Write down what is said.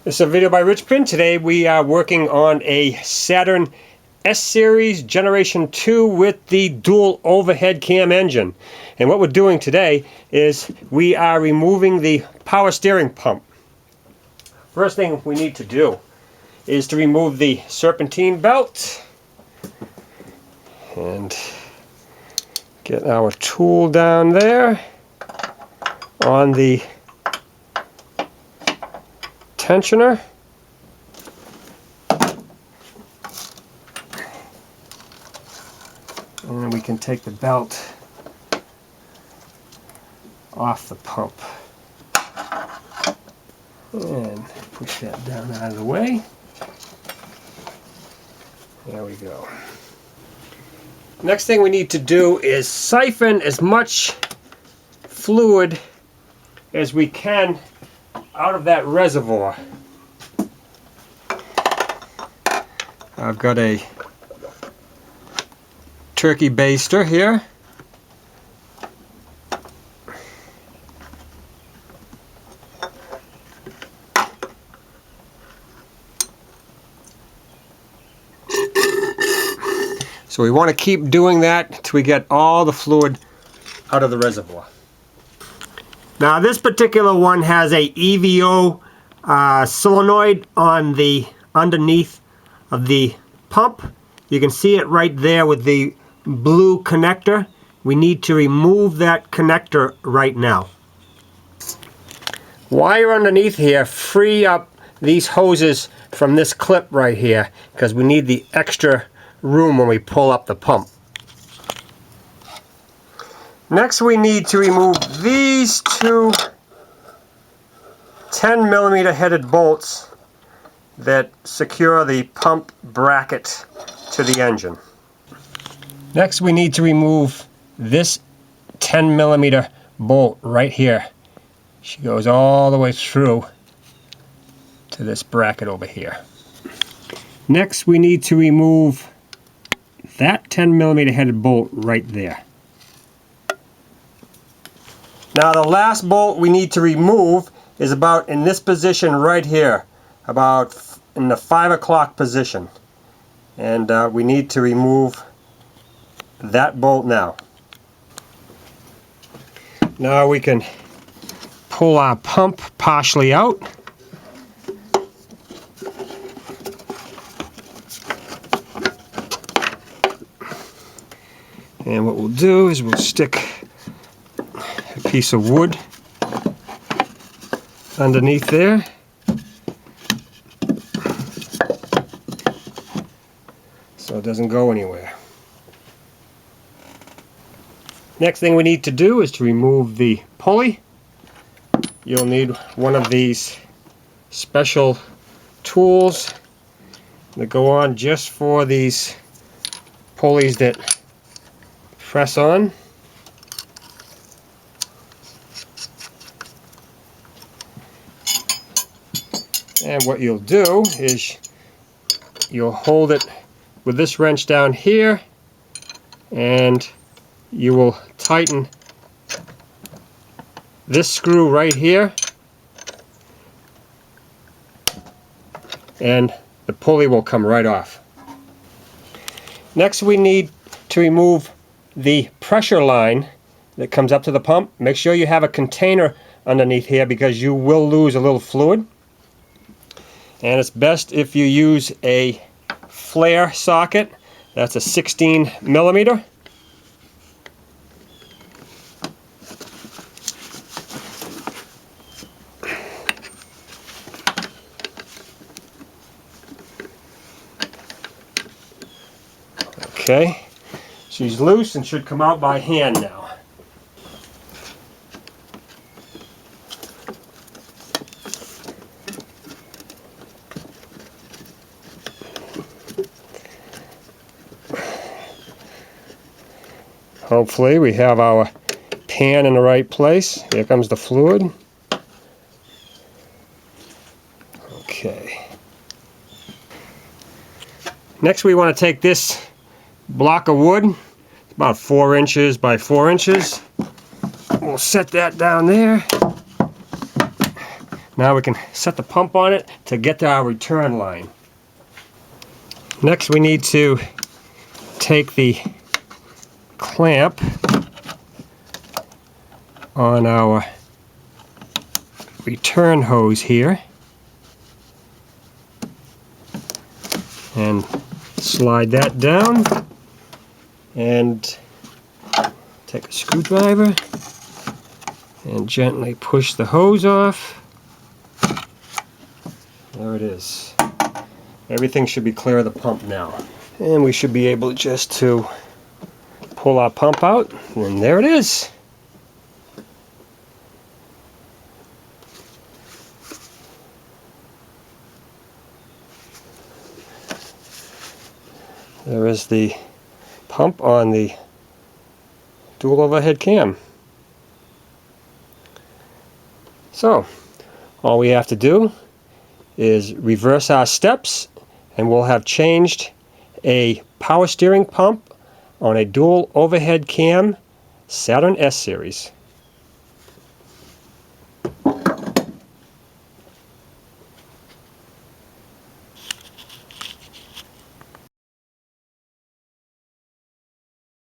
This is a video by Rich Pin. Today we are working on a Saturn S-Series Generation 2 with the dual overhead cam engine. And what we're doing today is we are removing the power steering pump. First thing we need to do is to remove the serpentine belt and get our tool down there on the tensioner. And then we can take the belt off the pump and push that down out of the way. There we go. Next thing we need to do is siphon as much fluid as we can out of that reservoir. I've got a turkey baster here. So we want to keep doing that till we get all the fluid out of the reservoir. Now this particular one has a EVO solenoid on the underneath of the pump. You can see it right there with the blue connector. We need to remove that connector right now. While you're underneath here, free up these hoses from this clip right here because we need the extra room when we pull up the pump. Next we need to remove these two 10mm headed bolts that secure the pump bracket to the engine. Next we need to remove this 10mm bolt right here. She goes all the way through to this bracket over here. Next we need to remove that 10mm headed bolt right there. Now the last bolt we need to remove is about in this position right here, about in the 5 o'clock position. And we need to remove that bolt now. Now we can pull our pump partially out. And what we'll do is we'll stick a piece of wood underneath there. So it doesn't go anywhere. Next thing we need to do is to remove the pulley. You'll need one of these special tools that go on just for these pulleys that press on. And what you'll do is you'll hold it with this wrench down here and you will tighten this screw right here and the pulley will come right off. Next we need to remove the pressure line that comes up to the pump. Make sure you have a container underneath here because you will lose a little fluid. And it's best if you use a flare socket. That's a 16mm. Okay, she's loose and should come out by hand now. Hopefully we have our pan in the right place. Here comes the fluid. Okay. Next we want to take this block of wood, about 4 inches by 4 inches. We'll set that down there. Now we can set the pump on it to get to our return line. Next we need to take the clamp on our return hose here and slide that down and take a screwdriver and gently push the hose off. There it is. Everything should be clear of the pump now. And we should be able just to pull our pump out, and there it is. There is the pump on the dual overhead cam. So, all we have to do is reverse our steps and we'll have changed a power steering pump on a dual overhead cam Saturn S series.